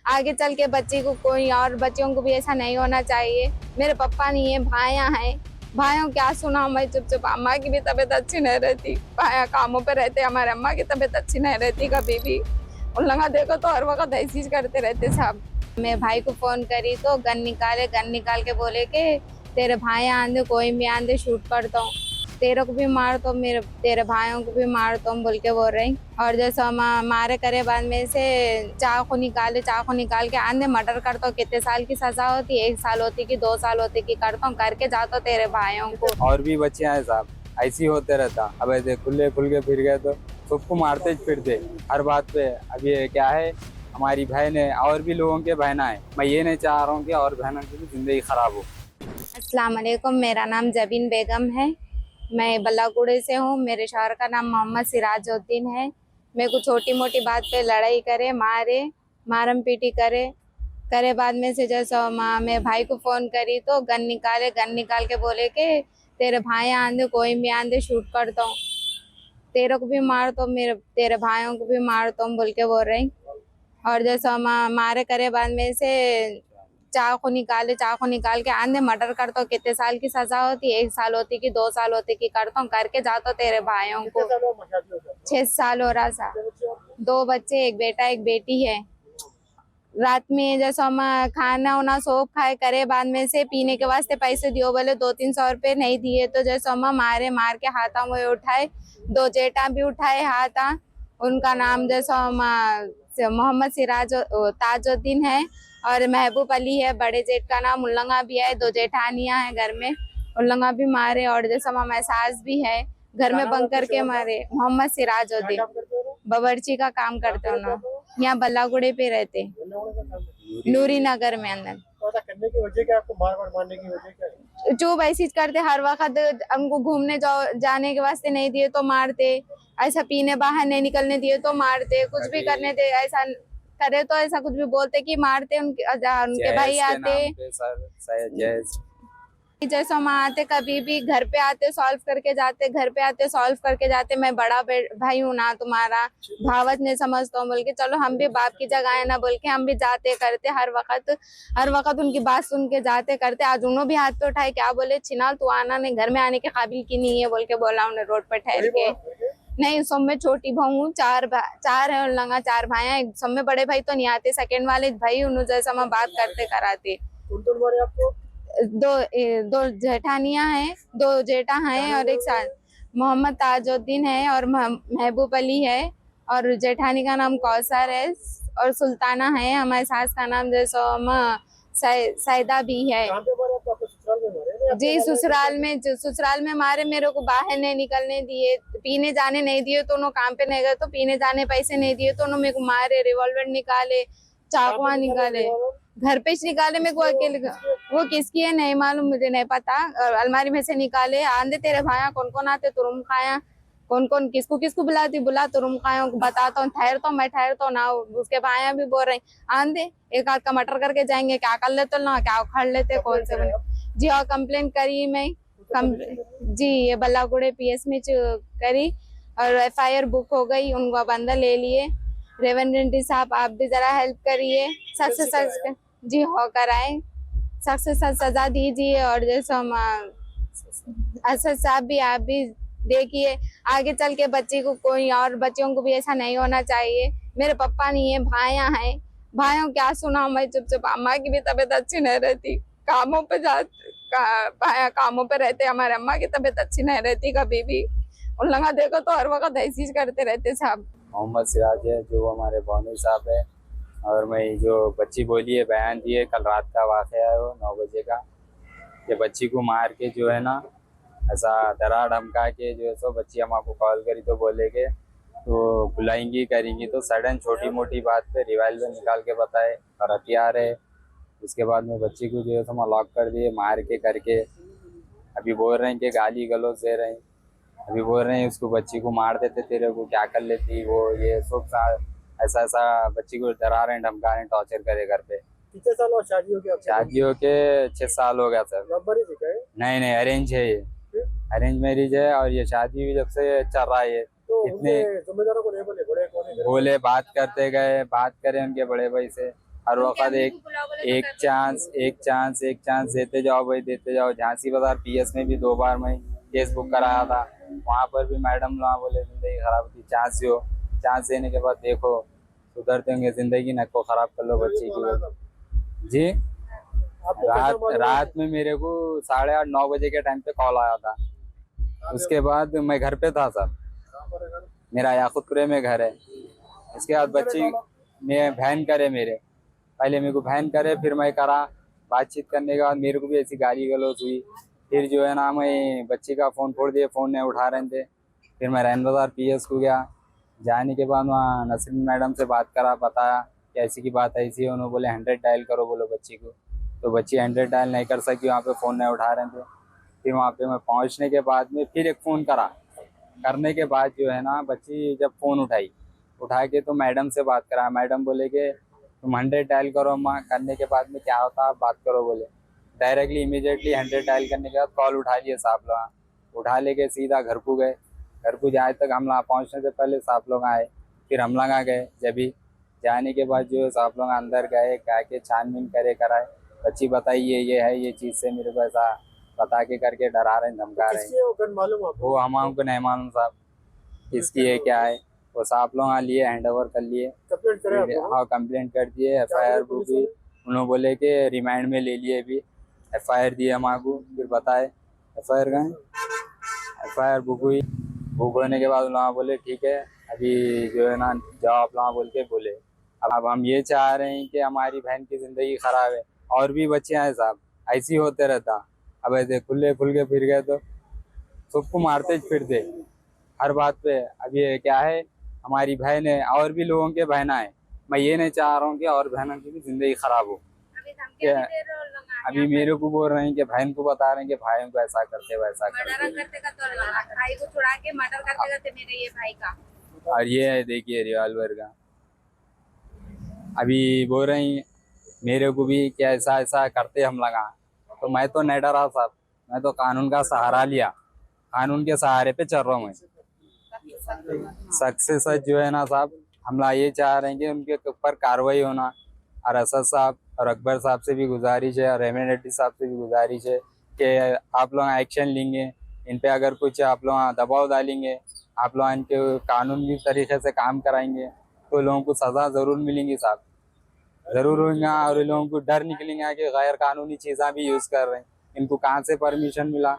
आगे चल के बच्चे को कोई और बच्चों को भी ऐसा नहीं होना चाहिए। मेरे पापा नहीं है, भाइयाँ हैं, भाइयों क्या सुना मैं चुप चुप। अम्मा की भी तबीयत अच्छी नहीं रहती, भाया कामों पे रहते, हमारे अम्मा की तबीयत अच्छी नहीं रहती कभी भी। उन लगा देखो तो हर वक्त ऐसी चीज करते रहते सब। मैं भाई को फोन करी तो गन निकाले, गन निकाल के बोले के तेरे भाई आंदे, कोई भी आंदे शूट करता हूँ, तेरे को भी मार तो मेरे तेरे भाइयों को भी मार तो बोल के बोल रही। और जैसे मारे करे बाद में से चाकू निकाले, चाकू निकाल के आंधे मर्डर करता हूँ। कितने साल की सजा होती, 1 साल होती कि 2 साल होती कि करता हूँ, करके जाता हूँ तेरे भाइयों को। और भी बच्चे हैं साहब, ऐसे ही होते रहता। अब ऐसे खुले खुल के फिर गए तो सबको मारते फिरते हर बात पे। अब ये क्या है, हमारी बहन है और भी लोगों के बहना है। मैं ये नहीं चाह रहा हूँ कि और बहनों की भी जिंदगी खराब हो। अस्सलाम वालेकुम, मेरा नाम जबीन बेगम है, मैं बल्लाकुड़े से हूँ। मेरे शौहर का नाम मोहम्मद सिराजुद्दीन है। मेरे को छोटी मोटी बात पे लड़ाई करे, मारे, मारम पीटी करे, करे बाद में से जैसा मैं भाई को फोन करी तो गन निकाले, गन निकाल के बोले के तेरे भाई आंदे, कोई भी आंदे शूट करता हूँ, तेरे को भी मार तो मेरे तेरे भाइयों को भी मार तो बोल के बोल रही। और जैसा मारे करे बाद में से चाकू निकाले, चाकू निकाल के आंधे मर्डर करता हूँ। कितने साल की सजा होती, 1 साल होती कि 2 साल होती कि करता हूँ, करके जाता हूँ तेरे भाइयों को। 6 साल हो रहा सा, 2 बच्चे, एक बेटा एक बेटी है। रात में जैसा हम खाना उना सोप खाए करे बाद में से पीने के वास्ते पैसे दियो, बोले 200-300 रुपए नहीं दिए तो जैसा हम मारे, मार के हाथा में उठाए, 2 जेटा भी उठाए हाथा। उनका नाम जैसा मोहम्मद सिराज ताजुद्दीन है और महबूब अली है। बड़े जेठ का नाम उल्लंगा भी है, 2 जेठानियां हैं घर में, उल्लंगा भी मारे। और जैसा हमारे सास भी है, घर में बंद करके मारे। मोहम्मद सिराजुद्दीन बावर्ची का काम करते हो ना, यहाँ बल्लागुड़े पे रहते, नूरी नगर में अंदर। करने की वजह क्या, आपको मार मारने की वजह क्या है? जो ऐसी करते हर वक्त, हमको घूमने जाने के वास्ते नहीं दिए तो मारते, ऐसा पीने बाहर नहीं निकलने दिए तो मारते, कुछ भी करने दे ऐसा करे तो ऐसा कुछ भी बोलते कि मारते। उनके भाई आते, जैसे हम आते कभी भी घर पे आते सॉल्व करके जाते, घर पे आते सॉल्व करके जाते। मैं बड़ा भाई हूँ ना तुम्हारा, भावत नहीं समझता हूँ बोल के, चलो हम भी बाप की जगह है ना बोल के हम भी जाते करते, हर वक्त उनकी बात सुन के जाते करते। आज उन्होंने भी हाथ पे उठाए, क्या बोले, छिनाल तू आना नहीं, घर में आने के काबिल की नहीं है बोल के बोला उन्हें रोड पे ठहर के। नहीं, सब में छोटी बहू हूँ, 4 है लंगा, 4 भाई हैं। सब में बड़े भाई तो नहीं आते, सेकंड वाले भाई उन्होंने जैसा हम बात करते कराते। आपको 2 जेठानियां हैं, 2 जेठा हैं और एक साथ मोहम्मद ताजुद्दीन है और महबूब अली है और जेठानी का नाम कौसर है और सुल्ताना है। हमारे सास का नाम जैसो सैदा भी है। कहाँ पे मारे आपको? आपको ससुराल में मारे ना? जी, ससुराल में मारे, मेरे को बाहर नहीं निकलने दिए, पीने जाने नहीं दिए तो उन्होंने काम पे नहीं गए तो पीने जाने पैसे नहीं दिए तो उन्होंने मेरे को मारे, रिवॉल्वर निकाले, चाकुआ निकाले, घर पे से निकाले। मेरे को अकेले, वो किसकी है नहीं मालूम, मुझे नहीं पता। अलमारी में से निकाले, आंधे तेरे भाया कौन कौन आते तुरुम खाया, कौन कौन किसको किसको बुलाती, बुला तुरुम खाया बताता हूँ, ठहरता हूँ मैं, ठहरता हूँ ना। उसके भाया भी बोल रहे आंधे एक आध का मटर करके जाएंगे, क्या कर लेते ना, क्या उखाड़ लेते कौन से बने। जी हाँ, कंप्लेन करी मैं, जी ये बल्लागुड़े PS में करी और FIR बुक हो गई, उनको बंदा ले लिए। रेवंत रेड्डी साहब आप भी जरा हेल्प करिए, सख्त से सख्त जी होकर आए, सख्त से सख्त सजा दीजिए। और जैसे हम असद साहब भी आप भी देखिए, आगे चल के बच्चे को कोई और बच्चों को भी ऐसा नहीं होना चाहिए। मेरे पापा नहीं है, भाइयाँ हैं, भाइयों क्या सुना मैं चुप चुप। अम्मा की भी तबीयत अच्छी नहीं रहती, कामों पे कामों पे रहते, हमारे अम्मा की तबीयत अच्छी नहीं रहती कभी भी। उन लगा देखो तो हर वक्त ऐसी करते रहते साहब। मोहम्मद सिराज है, जो हमारे बौनी साहब है। और मैं जो बच्ची बोली है, बयान दिए, कल रात का वाक़या है, वो 9 बजे का। ये बच्ची को मार के जो है ना, ऐसा डरा धमका के जो है सो बच्ची हम आपको कॉल करी तो बोले के तो बुलाएंगी करेंगी, तो सडन छोटी मोटी बात पे रिवाल्वर निकाल के बताए और हथियार है। उसके बाद में बच्ची को जो है सो लॉक कर दिए, मार के करके। अभी बोल रहे हैं कि गाली गलौज दे रहे हैं, अभी बोल रहे हैं उसको बच्ची को मार देते तेरे को क्या कर लेती वो, ये सब ऐसा ऐसा बच्ची को डरा रहे हैं, धमका रहे हैं, टॉर्चर करे घर पे। कितने साल और शादी हो गई आपकी? शादी हो के 6 साल हो गया सर। लव मैरिज है? नहीं, अरेंज है, ये अरेंज मैरिज है और ये शादी भी जब से चल रहा है। तो इतने जिम्मेदारों को नहीं बोले, बड़े कौन है? बोले, बात करते गए, बात करें उनके बड़े भाई से, हर वक्त एक चांस देते जाओ भाई, देते जाओ। झांसी बाजार पीएस में भी 2 बार मैं केस बुक कराया था, वहाँ पर भी मैडम वहाँ बोले जिंदगी खराब थी, चांस दो। चांस देने के बाद देखो सुधरते होंगे, जिंदगी न को खराब कर लो बच्ची की। जी आपको कैसा मालूम रात में मेरे को 8:30-9 बजे के टाइम पे कॉल आया था। उसके बाद मैं घर पे था सर, कहाँ पर है घर? मेरा याकुतपुरे में घर है। इसके बाद बच्ची में बहन करे मेरे, पहले मेरे को बहन करे, फिर मैं करा। बातचीत करने के बाद मेरे को भी ऐसी गाली गलौज हुई। फिर जो है ना मैं बच्ची का फ़ोन फोड़ दिया, फ़ोन नहीं उठा रहे थे। फिर मैं रैन बाजार पीएस को गया। जाने के बाद वहाँ नसरीन मैडम से बात करा, बताया कि ऐसी की बात ऐसी है। उन्होंने बोले 100 डायल करो बोलो बच्ची को। तो बच्ची 100 डायल नहीं कर सकी, वहाँ पे फ़ोन नहीं उठा रहे थे। फिर वहाँ पे मैं पहुँचने के बाद में फिर एक फ़ोन करा। करने के बाद जो है ना बच्ची जब फ़ोन उठा के तो मैडम से बात करा। मैडम बोले कि तुम 100 डायल करो अम्मा, करने के बाद में क्या होता है बात करो बोले। डायरेक्टली इमीडिएटली 100 डायल करने के बाद कॉल उठा लिए साहब लोग, उठा लेके सीधा घर को गए। घर को जाए तक हम लोग पहुँचने से पहले साहब लोग आए। फिर हम लोग आ गए। जब भी जाने के बाद जो है साहब लोग अंदर गए, के छानबीन करे कराए। बच्ची बताई ये है, ये चीज़ से मेरे को ऐसा बता के करके डरा रहे हैं, धमका रहे हैं। किसकी है वो गन मालूम आपको? वो हमको नहीं मालूम साहब किसकी है क्या है। वो साहब लोग आ लिए, हैंड ओवर कर लिए। कंप्लेंट करे आपको? हाँ कंप्लेंट कर दिए, क्या बोले FIR पुलिस भी वाले? उन्होंने बोले कि रिमांड में ले लिए। भी FIR दिए हमारे को। फिर बताए FIR का FIR बुक होने के बाद उन्होंने बोले ठीक है अभी जो है ना जाओ आप लोग बोल के बोले। अब हम ये चाह रहे हैं कि हमारी बहन की ज़िंदगी ख़राब है, और भी बच्चे हैं साहब, ऐसे ही होते रहता। अब ऐसे खुले खुल के फिर गए तो सबको मारते फिरते हर बात पे। अब ये क्या है, हमारी बहन है, और भी लोगों के बहना है। मैं ये नहीं चाह रहा हूँ कि और बहनों की भी जिंदगी खराब हो। क्या अभी मेरे को बोल रहे हैं कि बहन को बता रहे हैं कि भाइयों को ऐसा करते वैसा करते। भाई को छुड़ा के मर्डर करते मेरे ये भाई का। और ये है देखिए रिवॉल्वर का। अभी बोल रहे हैं मेरे को भी कि ऐसा ऐसा करते हम लगा। तो मैं तो नहीं डरा साहब, मैं तो कानून का सहारा लिया, कानून के सहारे पे चल रहा हूँ मैं। सख्त से सख्त जो है ना साहब, हम लोग ये चाह रहे हैं कि उनके ऊपर कार्रवाई होना। और असद साहब और अकबर साहब से भी गुजारिश है, और रहमान रेड्डी साहब से भी गुजारिश है कि आप लोग एक्शन लेंगे इन पे। अगर कुछ आप लोग दबाव डालेंगे, आप लोग इनके कानूनी तरीके से काम कराएंगे तो लोगों को सज़ा ज़रूर मिलेंगी साहब, ज़रूर होगा। और लोगों को डर निकलेंगे कि गैर कानूनी चीज़ें भी यूज़ कर रहे हैं, इनको कहाँ से परमिशन मिला,